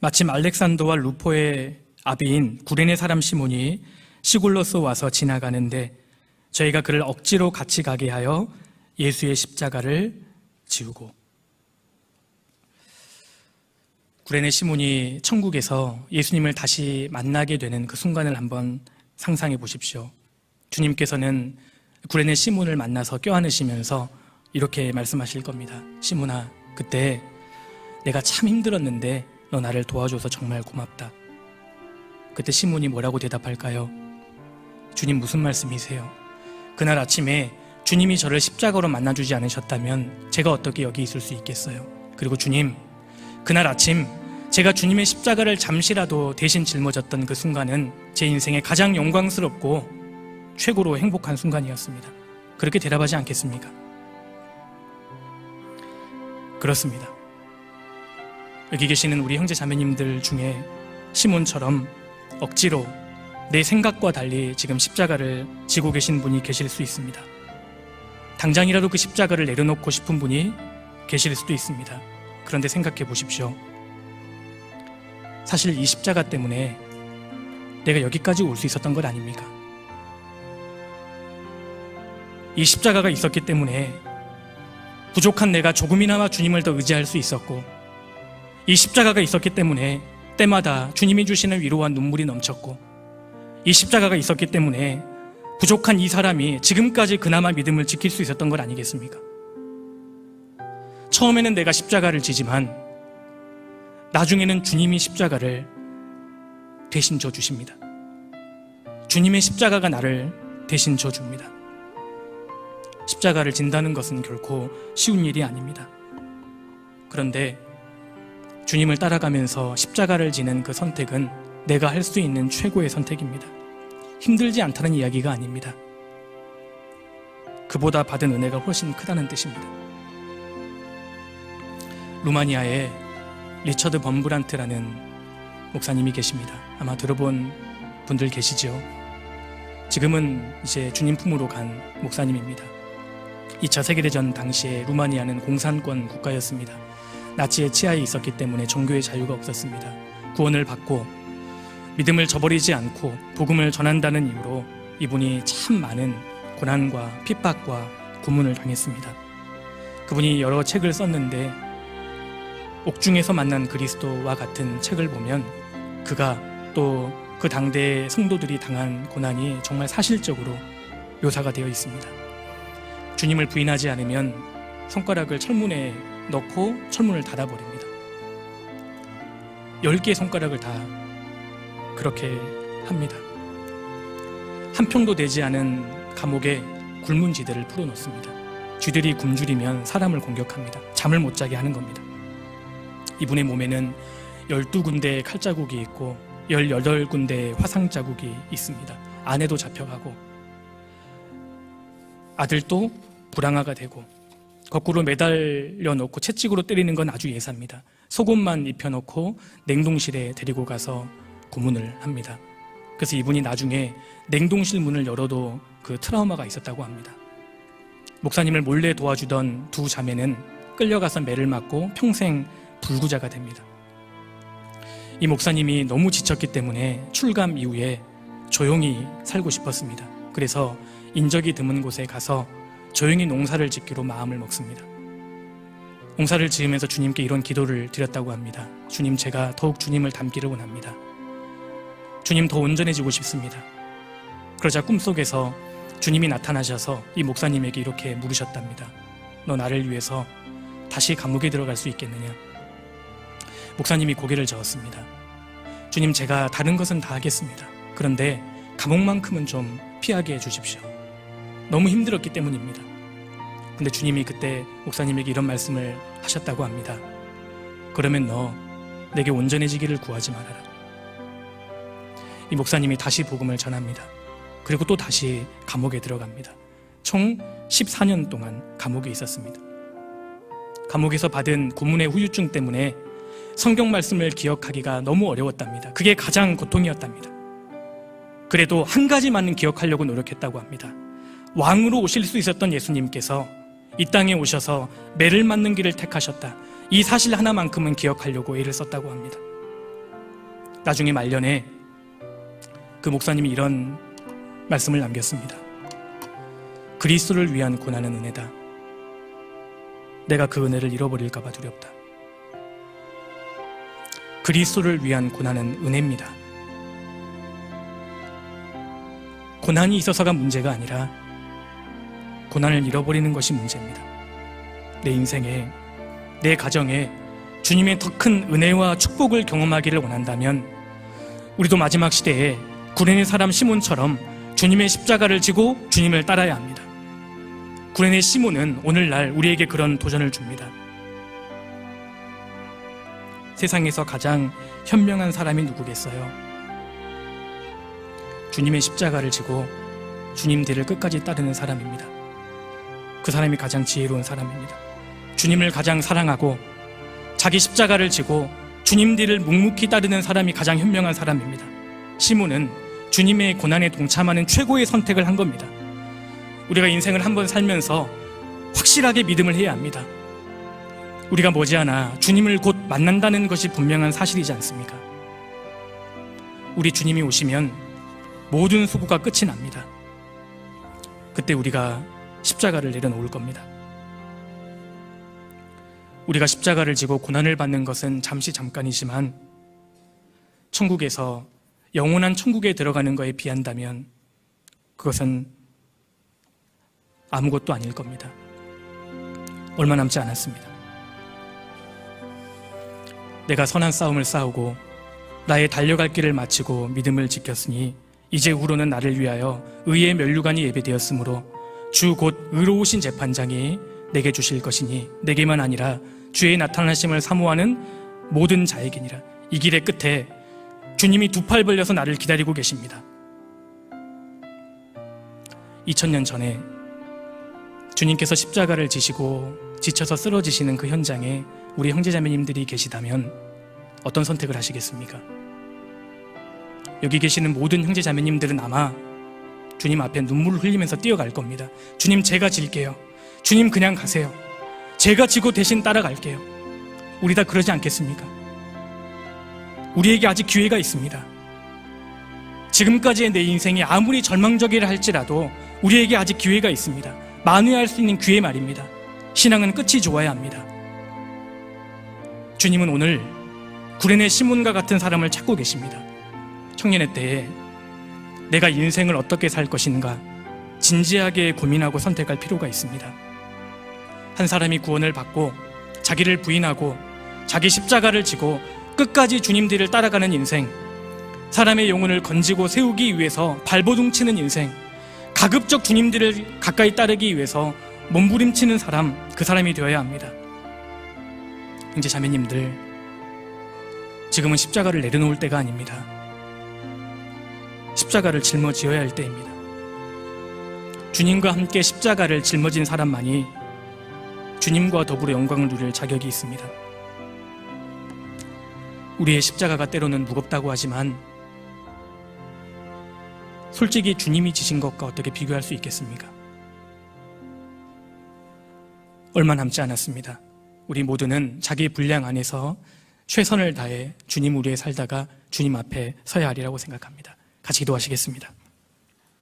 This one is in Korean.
마침 알렉산더와 루포의 아비인 구레네 사람 시몬이 시골로서 와서 지나가는데 저희가 그를 억지로 같이 가게 하여 예수의 십자가를 지우고, 구레네 시몬이 천국에서 예수님을 다시 만나게 되는 그 순간을 한번 상상해 보십시오. 주님께서는 구레네 시몬을 만나서 껴안으시면서 이렇게 말씀하실 겁니다. 시몬아, 그때 내가 참 힘들었는데 너 나를 도와줘서 정말 고맙다. 그때 시몬이 뭐라고 대답할까요? 주님, 무슨 말씀이세요? 그날 아침에 주님이 저를 십자가로 만나주지 않으셨다면 제가 어떻게 여기 있을 수 있겠어요? 그리고 주님, 그날 아침 제가 주님의 십자가를 잠시라도 대신 짊어졌던 그 순간은 제 인생의 가장 영광스럽고 최고로 행복한 순간이었습니다. 그렇게 대답하지 않겠습니까? 그렇습니다. 여기 계시는 우리 형제 자매님들 중에 시몬처럼 억지로 내 생각과 달리 지금 십자가를 지고 계신 분이 계실 수 있습니다. 당장이라도 그 십자가를 내려놓고 싶은 분이 계실 수도 있습니다. 그런데 생각해 보십시오. 사실 이 십자가 때문에 내가 여기까지 올 수 있었던 것 아닙니까? 이 십자가가 있었기 때문에 부족한 내가 조금이나마 주님을 더 의지할 수 있었고, 이 십자가가 있었기 때문에 때마다 주님이 주시는 위로와 눈물이 넘쳤고, 이 십자가가 있었기 때문에 부족한 이 사람이 지금까지 그나마 믿음을 지킬 수 있었던 것 아니겠습니까? 처음에는 내가 십자가를 지지만 나중에는 주님이 십자가를 대신 져주십니다. 주님의 십자가가 나를 대신 져줍니다. 십자가를 진다는 것은 결코 쉬운 일이 아닙니다. 그런데 주님을 따라가면서 십자가를 지는 그 선택은 내가 할 수 있는 최고의 선택입니다. 힘들지 않다는 이야기가 아닙니다. 그보다 받은 은혜가 훨씬 크다는 뜻입니다. 루마니아에 리처드 범브란트라는 목사님이 계십니다. 아마 들어본 분들 계시죠? 지금은 이제 주님 품으로 간 목사님입니다. 2차 세계대전 당시에 루마니아는 공산권 국가였습니다. 나치의 치하에 있었기 때문에 종교의 자유가 없었습니다. 구원을 받고 믿음을 저버리지 않고 복음을 전한다는 이유로 이분이 참 많은 고난과 핍박과 고문을 당했습니다. 그분이 여러 책을 썼는데 옥중에서 만난 그리스도와 같은 책을 보면 그가 또 그 당대의 성도들이 당한 고난이 정말 사실적으로 묘사가 되어 있습니다. 주님을 부인하지 않으면 손가락을 철문에 넣고 철문을 닫아버립니다. 10개의 손가락을 다 그렇게 합니다. 한 평도 되지 않은 감옥에 굴문지대를 풀어놓습니다. 쥐들이 굶주리면 사람을 공격합니다. 잠을 못 자게 하는 겁니다. 이분의 몸에는 12군데의 칼자국이 있고 18군데의 화상자국이 있습니다. 아내도 잡혀가고 아들도 불황아가 되고 거꾸로 매달려 놓고 채찍으로 때리는 건 아주 예사입니다. 속옷만 입혀놓고 냉동실에 데리고 가서 고문을 합니다. 그래서 이분이 나중에 냉동실 문을 열어도 그 트라우마가 있었다고 합니다. 목사님을 몰래 도와주던 두 자매는 끌려가서 매를 맞고 평생 불구자가 됩니다. 이 목사님이 너무 지쳤기 때문에 출감 이후에 조용히 살고 싶었습니다. 그래서 인적이 드문 곳에 가서 조용히 농사를 짓기로 마음을 먹습니다. 농사를 지으면서 주님께 이런 기도를 드렸다고 합니다. 주님, 제가 더욱 주님을 닮기를 원합니다. 주님, 더 온전해지고 싶습니다. 그러자 꿈속에서 주님이 나타나셔서 이 목사님에게 이렇게 물으셨답니다. 너 나를 위해서 다시 감옥에 들어갈 수 있겠느냐? 목사님이 고개를 저었습니다. 주님, 제가 다른 것은 다 하겠습니다. 그런데 감옥만큼은 좀 피하게 해주십시오. 너무 힘들었기 때문입니다. 근데 주님이 그때 목사님에게 이런 말씀을 하셨다고 합니다. 그러면 너 내게 온전해지기를 구하지 말아라. 이 목사님이 다시 복음을 전합니다. 그리고 또 다시 감옥에 들어갑니다. 총 14년 동안 감옥에 있었습니다. 감옥에서 받은 고문의 후유증 때문에 성경 말씀을 기억하기가 너무 어려웠답니다. 그게 가장 고통이었답니다. 그래도 한 가지만은 기억하려고 노력했다고 합니다. 왕으로 오실 수 있었던 예수님께서 이 땅에 오셔서 매를 맞는 길을 택하셨다. 이 사실 하나만큼은 기억하려고 애를 썼다고 합니다. 나중에 말년에 그 목사님이 이런 말씀을 남겼습니다. 그리스도를 위한 고난은 은혜다. 내가 그 은혜를 잃어버릴까 봐 두렵다. 그리스도를 위한 고난은 은혜입니다. 고난이 있어서가 문제가 아니라 고난을 잃어버리는 것이 문제입니다. 내 인생에, 내 가정에 주님의 더 큰 은혜와 축복을 경험하기를 원한다면 우리도 마지막 시대에 구레네 사람 시몬처럼 주님의 십자가를 지고 주님을 따라야 합니다. 구레네 시몬은 오늘날 우리에게 그런 도전을 줍니다. 세상에서 가장 현명한 사람이 누구겠어요? 주님의 십자가를 지고 주님 뒤를 끝까지 따르는 사람입니다. 그 사람이 가장 지혜로운 사람입니다. 주님을 가장 사랑하고 자기 십자가를 지고 주님 뒤를 묵묵히 따르는 사람이 가장 현명한 사람입니다. 시몬은 주님의 고난에 동참하는 최고의 선택을 한 겁니다. 우리가 인생을 한번 살면서 확실하게 믿음을 해야 합니다. 우리가 머지않아 주님을 곧 만난다는 것이 분명한 사실이지 않습니까? 우리 주님이 오시면 모든 수고가 끝이 납니다. 그때 우리가 십자가를 내려놓을 겁니다. 우리가 십자가를 지고 고난을 받는 것은 잠깐이지만 천국에서 영원한 천국에 들어가는 것에 비한다면 그것은 아무것도 아닐 겁니다. 얼마 남지 않았습니다. 내가 선한 싸움을 싸우고 나의 달려갈 길을 마치고 믿음을 지켰으니 이제 후로는 나를 위하여 의의 면류관이 예배되었으므로 주 곧 의로우신 재판장이 내게 주실 것이니 내게만 아니라 주의 나타나심을 사모하는 모든 자에게니라. 이 길의 끝에 주님이 두 팔 벌려서 나를 기다리고 계십니다. 2000년 전에 주님께서 십자가를 지시고 지쳐서 쓰러지시는 그 현장에 우리 형제자매님들이 계시다면 어떤 선택을 하시겠습니까? 여기 계시는 모든 형제자매님들은 아마 주님 앞에 눈물을 흘리면서 뛰어갈 겁니다. 주님, 제가 질게요. 주님, 그냥 가세요. 제가 지고 대신 따라갈게요. 우리 다 그러지 않겠습니까? 우리에게 아직 기회가 있습니다. 지금까지의 내 인생이 아무리 절망적이라 할지라도 우리에게 아직 기회가 있습니다. 만회할 수 있는 기회 말입니다. 신앙은 끝이 좋아야 합니다. 주님은 오늘 구레네 시몬과 같은 사람을 찾고 계십니다. 청년의 때에 내가 인생을 어떻게 살 것인가 진지하게 고민하고 선택할 필요가 있습니다. 한 사람이 구원을 받고 자기를 부인하고 자기 십자가를 지고 끝까지 주님 뒤를 따라가는 인생, 사람의 영혼을 건지고 세우기 위해서 발버둥치는 인생, 가급적 주님 뒤를 가까이 따르기 위해서 몸부림치는 사람, 그 사람이 되어야 합니다. 형제 자매님들, 지금은 십자가를 내려놓을 때가 아닙니다. 십자가를 짊어지어야 할 때입니다. 주님과 함께 십자가를 짊어진 사람만이 주님과 더불어 영광을 누릴 자격이 있습니다. 우리의 십자가가 때로는 무겁다고 하지만 솔직히 주님이 지신 것과 어떻게 비교할 수 있겠습니까? 얼마 남지 않았습니다. 우리 모두는 자기 분량 안에서 최선을 다해 주님 우리에 살다가 주님 앞에 서야 하리라고 생각합니다. 같이 기도하시겠습니다.